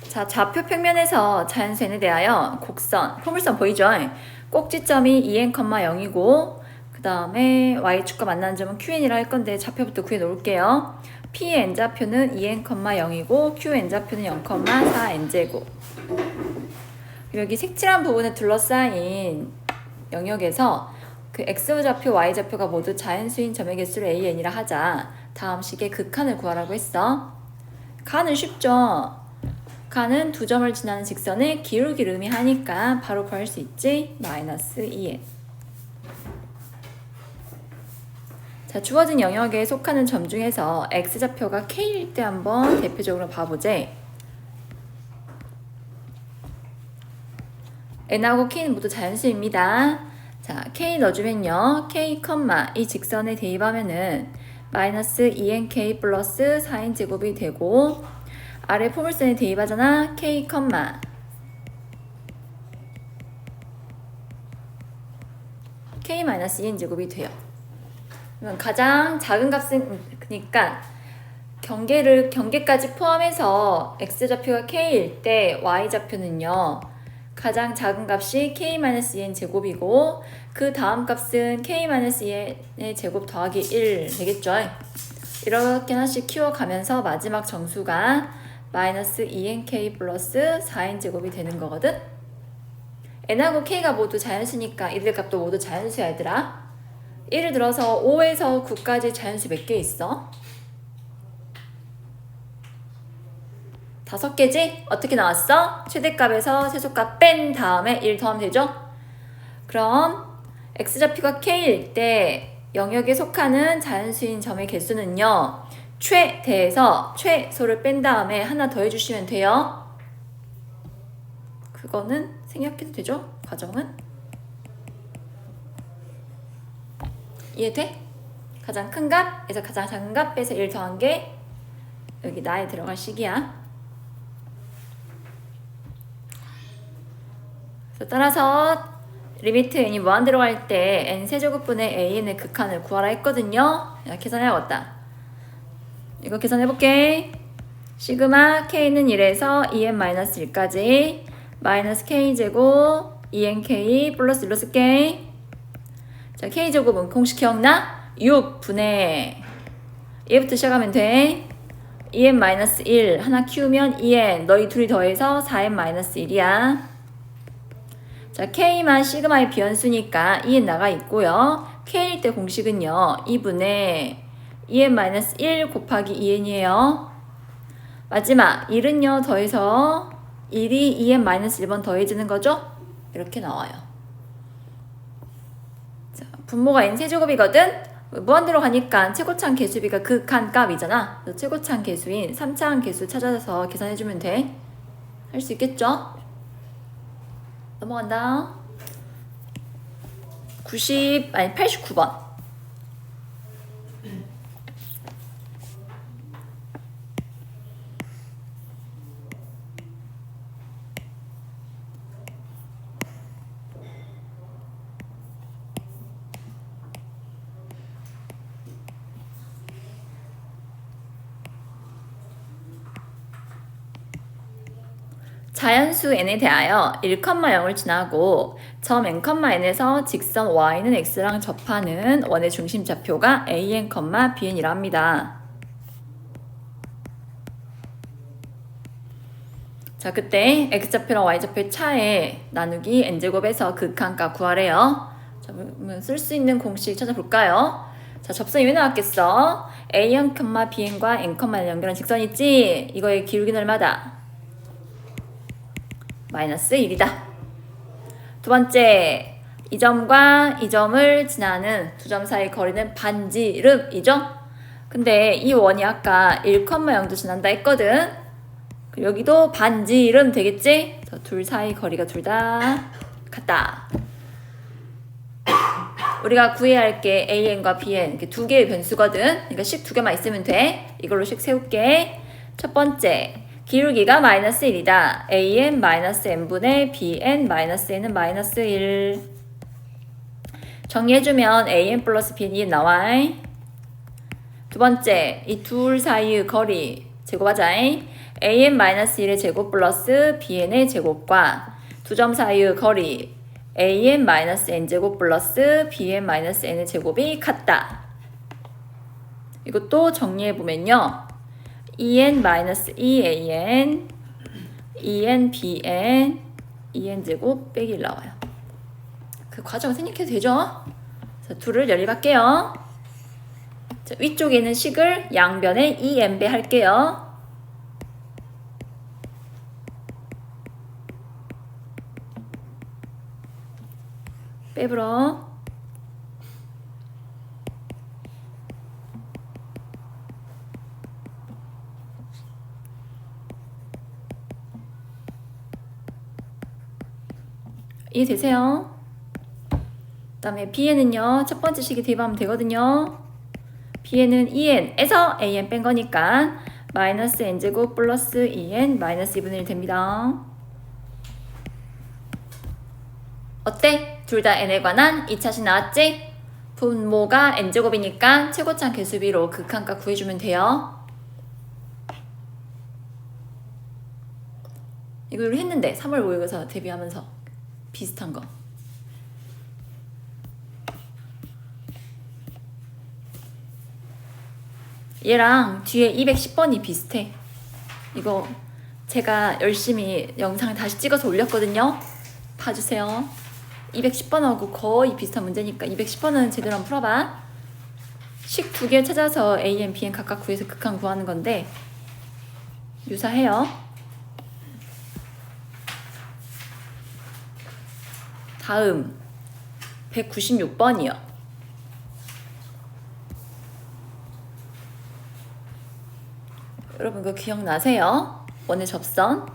자, 좌표 평면에서 자연수 n에 대하여 곡선, 포물선 보이죠? 꼭지점이 2n,0이고 그 다음에 y축과 만나는 점은 qn이라 할 건데 좌표부터 구해 놓을게요. p의 n좌표는 2n,0이고 q의 n좌표는 0,4n제곱. 여기 색칠한 부분에 둘러싸인 영역에서 그 x좌표, y좌표가 모두 자연수인 점의 개수를 an이라 하자. 다음 식의 극한을 구하라고 했어. 간은 쉽죠? 간은 두 점을 지나는 직선의 기울기를 의미하니까 바로 구할 수 있지? 마이너스 2n. 자, 주어진 영역에 속하는 점 중에서 x좌표가 k일 때 한번 대표적으로 봐보지. n하고 k는 모두 자연수입니다. 자, k 넣어주면요. k, 이 직선에 대입하면은 마이너스 2nk 플러스 4n 제곱이 되고 아래 포물선에 대입하잖아. k, k 마이너스 2n 제곱이 돼요. 그러면 가장 작은 값은 그러니까 경계까지 포함해서 x좌표가 k일 때 y좌표는요. 가장 작은 값이 k-2n 제곱이고 그 다음 값은 k-2n의 제곱 더하기 1 되겠죠. 이렇게 하나씩 키워가면서 마지막 정수가 마이너스 2nk 플러스 4n 제곱이 되는 거거든. n하고 k가 모두 자연수니까 이들 값도 모두 자연수야 얘들아. 예를 들어서 5에서 9까지 자연수 몇 개 있어? 5개지? 어떻게 나왔어? 최대값에서 최소값 뺀 다음에 1 더하면 되죠? 그럼 x좌표가 k일 때 영역에 속하는 자연수인 점의 개수는요. 최대에서 최소를 뺀 다음에 하나 더 해주시면 돼요. 그거는 생략해도 되죠? 과정은? 이해돼? 가장 큰 값에서 가장 작은 값 빼서 1 더한 게 여기 나에 들어갈 식이야. 따라서 리미트 n이 무한대로 갈 때 n 세제곱분의 an의 극한을 구하라 했거든요. 계산해야겠다. 이거 계산해볼게. 시그마 k는 1에서 2n-1까지 마이너스 k제곱 2nk 플러스 1로 쓸게. 자, k제곱은 공식 기억나? 6분의 얘부터 시작하면 돼. 2n-1 하나 키우면 2n 너희 둘이 더해서 4n-1이야. 자, k만 시그마의 비연수니까 2n 나가 있고요. k일 때 공식은요. 2분의 2n-1 곱하기 2n이에요. 마지막 1은요. 더해서 1이 2n-1번 더해지는 거죠? 이렇게 나와요. 자, 분모가 n세제곱이거든? 무한대로 가니까 최고차항 개수비가 극한 값이잖아. 최고차항 개수인 3차항 개수 찾아서 계산해주면 돼. 할 수 있겠죠? 넘어간다. 89번. 자연수 n에 대하여 1,0을 지나고 점 n,n에서 직선 y는 x랑 접하는 원의 중심좌표가 an, bn이라 합니다. 자, 그때 x좌표랑 y좌표의 차에 나누기 n제곱에서 극한값 구하래요. 자, 쓸 수 있는 공식 찾아볼까요? 자, 접선이 왜 나왔겠어? a1, bn과 n,n을 연결한 직선 있지? 이거의 기울기는 얼마다? 마이너스 1이다. 두 번째, 이 점과 이 점을 지나는 두 점 사이 거리는 반지름이죠? 근데 이 원이 아까 1,0도 지난다 했거든? 여기도 반지름 되겠지? 둘 사이 거리가 둘 다 같다. 우리가 구해야 할 게 an과 bn 이렇게 두 개의 변수거든? 그러니까 식 두 개만 있으면 돼. 이걸로 식 세울게. 첫 번째, 기울기가 마이너스 1이다. an 마이너스 n분의 bn 마이너스 n은 마이너스 1. 정리해주면 an 플러스 bn이 나와. 두 번째, 이 둘 사이의 거리 제곱하자. an-1의 제곱 플러스 bn의 제곱과 두 점 사이의 거리 an-n제곱 플러스 bn-n의 제곱이 같다. 이것도 정리해보면요. en-ean, en-bn, en제곱 빼기 1 나와요. 그 과정 생략해도 되죠? 그래서 둘을 연립할게요. 자, 위쪽에 있는 식을 양변에 en배 할게요. 빼불어. 이해되세요? 그 다음에 bn은요. 첫 번째 식에 대입하면 되거든요. bn은 en에서 an 뺀 거니까 마이너스 n제곱 플러스 en 마이너스 2분의 1 됩니다. 어때? 둘 다 n에 관한 2차식 나왔지? 분모가 n제곱이니까 최고차 개수비로 극한값 구해주면 돼요. 이거 우리 했는데 3월 5일에서 대비하면서 비슷한 거. 얘랑 뒤에 210번이 비슷해. 이거 제가 열심히 영상 다시 찍어서 올렸거든요. 봐주세요. 210번하고 거의 비슷한 문제니까 210번은 제대로 한번 풀어봐. 식 두 개 찾아서 a, b, n 각각 구해서 극한 구하는 건데 유사해요. 다음 196번이요. 여러분 그거 기억나세요? 원의 접선.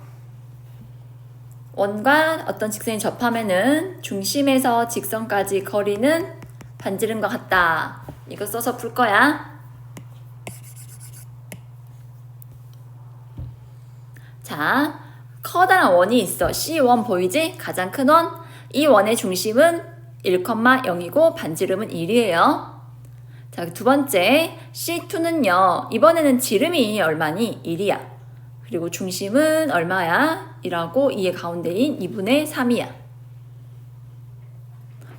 원과 어떤 직선이 접하면은 중심에서 직선까지 거리는 반지름과 같다. 이거 써서 풀 거야. 자, 커다란 원이 있어. C1 보이지? 가장 큰 원. 이 원의 중심은 1,0이고 반지름은 1이에요. 자, 두 번째 C2는요. 이번에는 지름이 얼마니? 1이야. 그리고 중심은 얼마야? 1하고 2의 가운데인 2분의 3이야.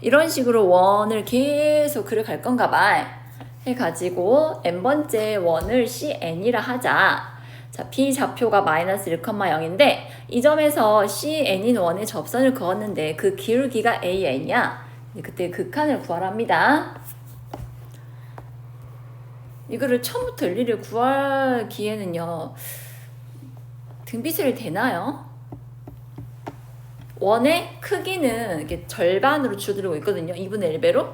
이런 식으로 원을 계속 그려갈 건가 봐. 해가지고 n번째 원을 CN이라 하자. 자, B좌표가 마이너스 1,0인데 이 점에서 CN인 원의 접선을 그었는데 그 기울기가 AN이야. 그때 극한을 구하랍니다. 이거를 처음부터 일일이 구하기에는요. 등비술이 되나요? 원의 크기는 이렇게 절반으로 줄어들고 있거든요. 2분의 1배로.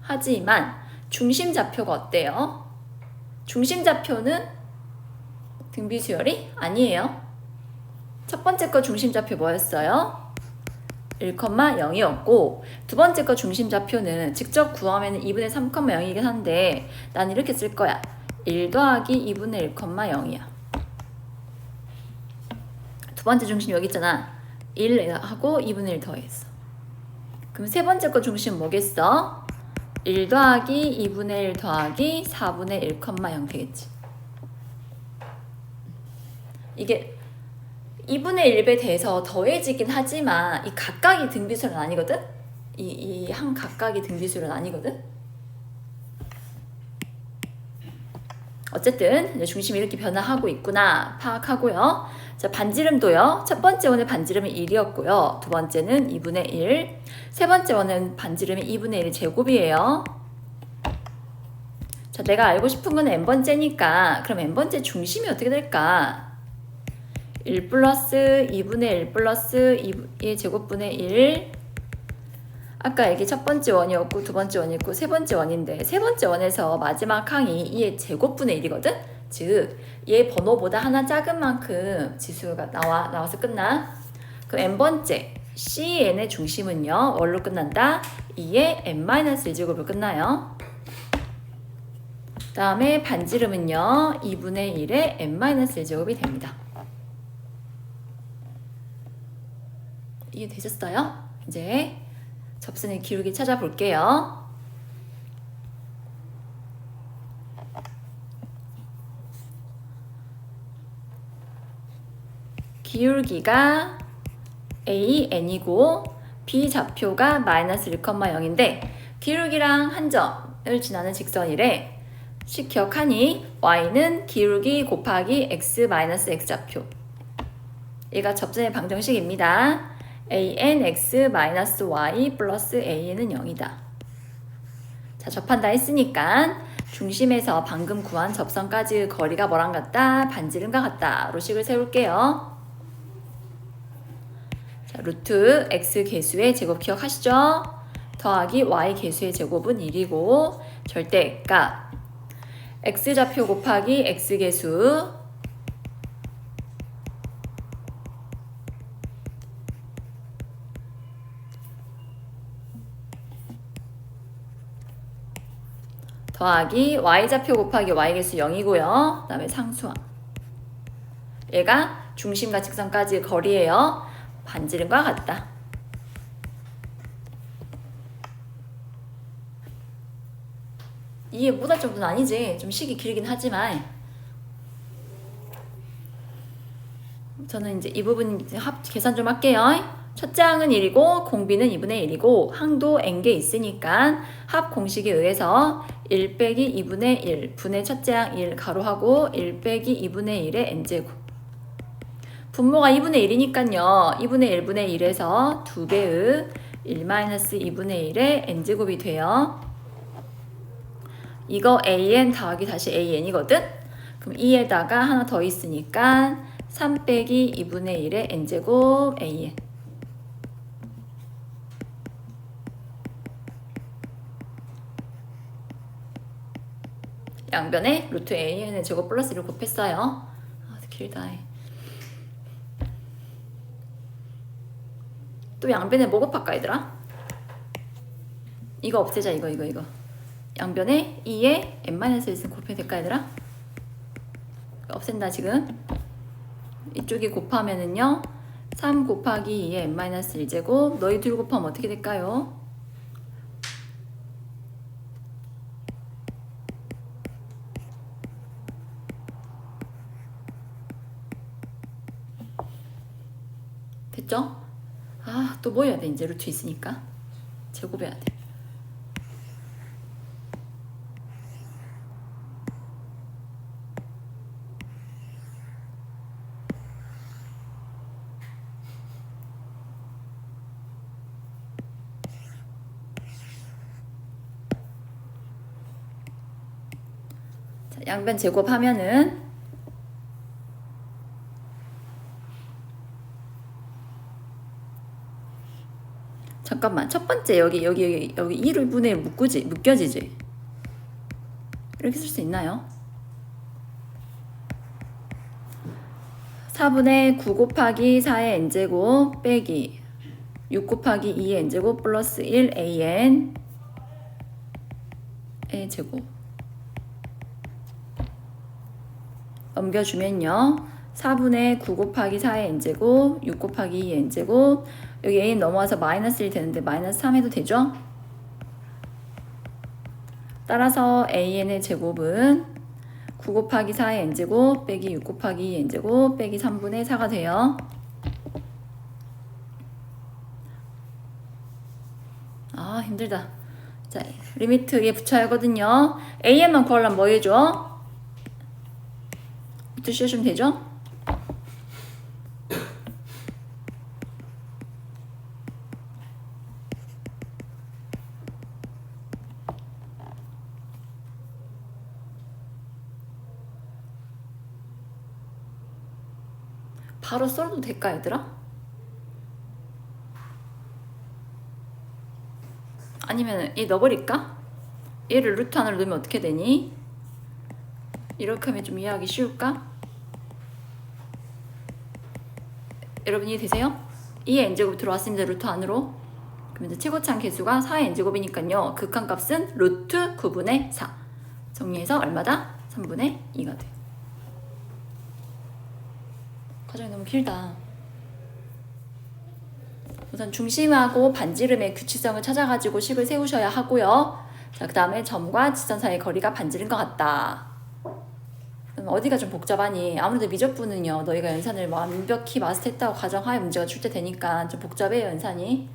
하지만 중심좌표가 어때요? 중심좌표는 등비수열이 아니에요. 첫 번째 거 중심좌표 뭐였어요? 1,0이었고 두 번째 거 중심좌표는 직접 구하면 2분의 3,0이긴 한데 난 이렇게 쓸 거야. 1 더하기 2분의 1,0이야. 두 번째 중심 여기 있잖아. 1하고 2분의 1 더했어. 그럼 세 번째 거 중심 뭐겠어? 1 더하기 2분의 1 더하기 4분의 1,0 되겠지. 이게 2분의 1배 돼서 더해지긴 하지만 이 각각이 등비수열은 아니거든? 이 한 각각이 등비수열은 아니거든? 어쨌든 이제 중심이 이렇게 변화하고 있구나 파악하고요. 자, 반지름도요. 첫 번째 원의 반지름이 1이었고요. 두 번째는 2분의 1. 세 번째 원은 반지름이 2분의 1이 제곱이에요. 자, 내가 알고 싶은 건 n번째니까 그럼 n번째 중심이 어떻게 될까? 1 플러스 2분의 1 플러스 2의 제곱분의 1. 아까 이게 첫 번째 원이었고 두 번째 원이었고 세 번째 원인데 세 번째 원에서 마지막 항이 2의 제곱분의 1이거든? 즉, 얘 번호보다 하나 작은 만큼 지수가 나와서 끝나. 그럼 n번째 CN의 중심은요. 뭘로 끝난다? 2의 n-1제곱으로 끝나요. 다음에 반지름은요. 2분의 1의 n-1제곱이 됩니다. 이해되셨어요? 이제 접선의 기울기 찾아볼게요. 기울기가 AN이고 B좌표가 마이너스 1,0인데 기울기랑 한 점을 지나는 직선이래. 식 기억하니? Y는 기울기 곱하기 X 마이너스 X좌표. 얘가 접선의 방정식입니다. ANX 마이너스 Y 플러스 AN은 0이다. 자, 접한다 했으니까 중심에서 방금 구한 접선까지의 거리가 뭐랑 같다? 반지름과 같다로 식을 세울게요. 자, 루트 x 계수의 제곱 기억하시죠? 더하기 y 계수의 제곱은 1이고 절대값 x좌표 곱하기 x 계수 더하기 y좌표 곱하기 y계수 0이고요. 그 다음에 상수항. 얘가 중심과 직선까지의 거리예요. 반지름과 같다. 이해 못할 정도는 아니지. 좀 식이 길긴 하지만 저는 이제 이 부분 이제 계산 좀 할게요. 첫째 항은 1이고 공비는 2분의 1이고 항도 n개 있으니까 합 공식에 의해서 1 빼기 2분의 1 분의 첫째 항 1 가로하고 1 빼기 2분의 1의 n제곱 분모가 2분의 1이니까요 2분의 1분의 1에서 2배의 1-2분의 1의 n제곱이 돼요. 이거 an 더하기 다시 an이거든? 그럼 2에다가 하나 더 있으니까 3 빼기 2분의 1의 n제곱 an 양변에 루트 an의 제곱 플러스 1을 곱했어요. 아, 길다. 또 양변에 뭐 곱할까 얘들아? 이거 없애자. 이거 양변에 2에 n-1을 곱해야 될까 얘들아? 없앤다 지금. 이쪽이 곱하면은요 3 곱하기 2에 n-1제곱 너희 둘 곱하면 어떻게 될까요? 됐죠? 아, 또 뭐 해야 돼? 이제 루트 있으니까 제곱해야 돼. 자, 양변 제곱하면은 잠깐만, 첫 번째 여기 1분의 1 묶여지지? 이렇게 쓸 수 있나요? 4분의 9 곱하기 4의 n제곱 빼기 6 곱하기 2의 n제곱 플러스 1 an의 제곱 넘겨주면요 4분의 9 곱하기 4의 n제곱 6 곱하기 2의 n제곱 여기 a 넘어와서 마이너스 1 되는데 마이너스 3 해도 되죠? 따라서 an의 제곱은 9 곱하기 4의 n제곱 빼기 6 곱하기 2의 n제곱 빼기 3분의 4가 돼요. 아 힘들다. 자 리미트에 붙여야 하거든요. an만 구하려면 뭐 해줘? 루트 씌워주면 되죠? 바로 써도 될까 얘들아? 아니면 얘 넣어버릴까? 얘를 루트 안으로 넣으면 어떻게 되니? 이렇게 하면 좀 이해하기 쉬울까? 여러분 이해되세요? 2의 n제곱 들어왔습니다. 루트 안으로. 그럼 이제 최고차항 계수가 4의 n제곱이니까요. 극한값은 루트 9분의 4. 정리해서 얼마다? 3분의 2가 돼. 과정이 너무 길다. 우선 중심하고 반지름의 규칙성을 찾아가지고 식을 세우셔야 하고요. 자, 그 다음에 점과 직선 사이의 거리가 반지름과 같다. 그럼 어디가 좀 복잡하니? 아무래도 미적분은요, 너희가 연산을 완벽히 마스터했다고 가정하에 문제가 출제되니까 좀 복잡해요, 연산이.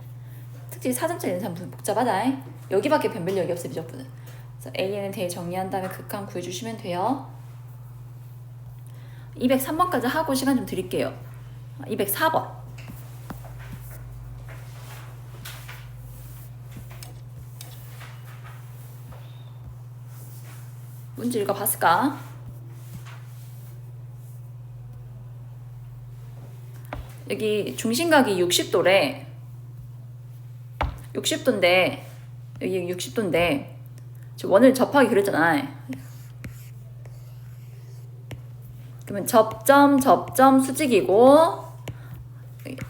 특히 4점짜리 연산 복잡하다. 여기밖에 변별력이 없어, 미적분은. 그래서 AN에 대해 정리한 다음에 극한 구해주시면 돼요. 203번까지 하고 시간 좀 드릴게요. 204번. 문제 읽어봤을까? 여기 중심각이 60도래. 60도인데 여기 60도인데 원을 접하기 그랬잖아. 그러면 접점 수직이고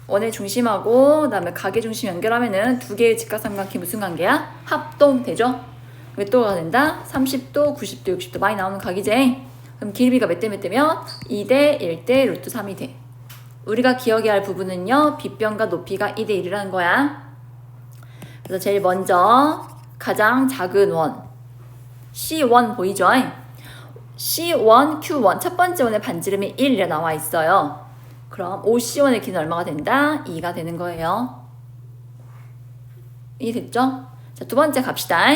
원의 중심하고 그다음에 각의 중심 연결하면은 두 개의 직각삼각형이 무슨 관계야? 합동되죠? 몇 도가 된다? 30도, 90도, 60도 많이 나오는 각이지? 그럼 길이가 몇 대 몇 대면 2대 1대 루트 3이 돼. 우리가 기억해야 할 부분은요, 빗변과 높이가 2대 1이라는 거야. 그래서 제일 먼저 가장 작은 원 C1 보이죠? C1, Q1 첫 번째 원의 반지름이 1이라 나와 있어요. 그럼 OC1의 길이는 얼마가 된다? 2가 되는 거예요. 이해됐죠? 자, 두 번째 갑시다.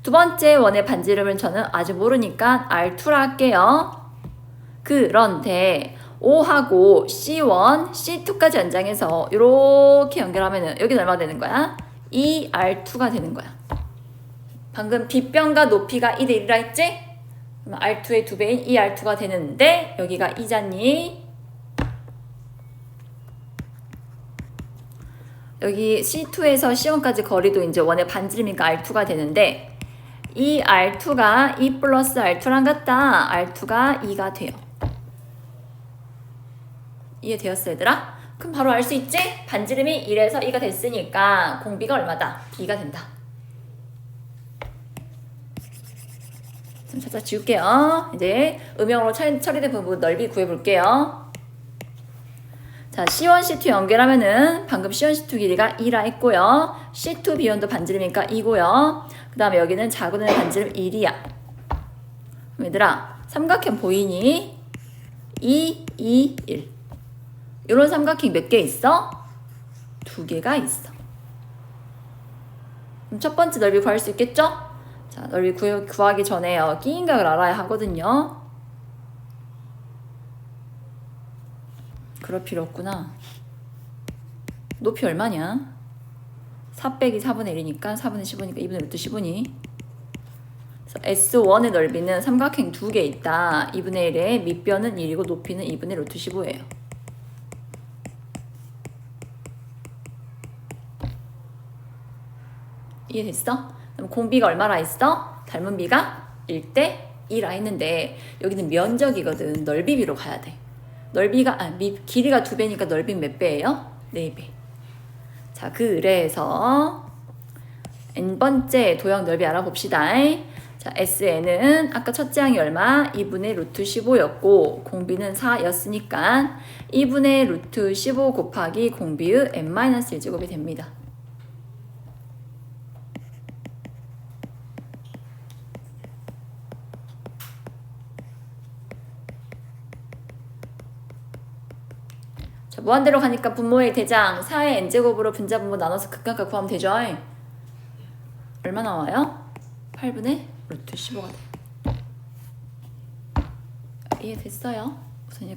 두 번째 원의 반지름을 저는 아직 모르니까 R2라 할게요. 그런데 O하고 C1, C2까지 연장해서 이렇게 연결하면 여기는 얼마 되는 거야? 2R2가 되는 거야. 방금 빗변과 높이가 2대 1이라 했지? 그럼 R2의 2배인 2R2가 되는데 여기가 2잖니? 여기 C2에서 C1까지 거리도 이제 원의 반지름이니까 R2가 되는데 이 R2가 2 플러스 R2랑 같다. R2가 2가 돼요. 이해되었어, 얘들아? 그럼 바로 알 수 있지? 반지름이 1에서 2가 됐으니까 공비가 얼마다? B가 된다. 좀 살짝 지울게요. 이제 음영으로 처리된 부분 넓이 구해볼게요. 자, C1, C2 연결하면은 방금 C1, C2 길이가 2라 했고요. C2, B1도 반지름이니까 2고요. 그 다음에 여기는 작은 원의 반지름 1이야. 얘들아, 삼각형 보이니? 2, 2, 1. 이런 삼각형 몇 개 있어? 2개가 있어. 그럼 첫 번째 넓이 구할 수 있겠죠? 자, 넓이 구하기 전에 끼인각을 알아야 하거든요. 그럴 필요 없구나. 높이 얼마냐? 4 빼기 4분의 1이니까 4분의 15니까 2분의 루트 15니. 그래서 S1의 넓이는 삼각형 2개 있다. 2분의 1에 밑변은 1이고 높이는 2분의 루트 15예요. 이해됐어? 그럼 공비가 얼마나 있어? 닮은 비가 1대 2라 했는데 여기는 면적이거든. 넓이비로 가야 돼. 넓이가 길이가 2배니까 넓이는 몇 배예요? 4배. 자, 그래서 n번째 도형 넓이 알아봅시다. 자, SN은 아까 첫째 항이 얼마? 2분의 루트 15였고 공비는 4였으니까 2분의 루트 15 곱하기 공비의 n-1제곱이 됩니다. 자, 무한대로 가니까 분모의 대장 4의 n제곱으로 분자분모 나눠서 극각각 구하면 되죠? 얼마 나와요? 8분의 루트 15가 돼요. 이해됐어요? 우선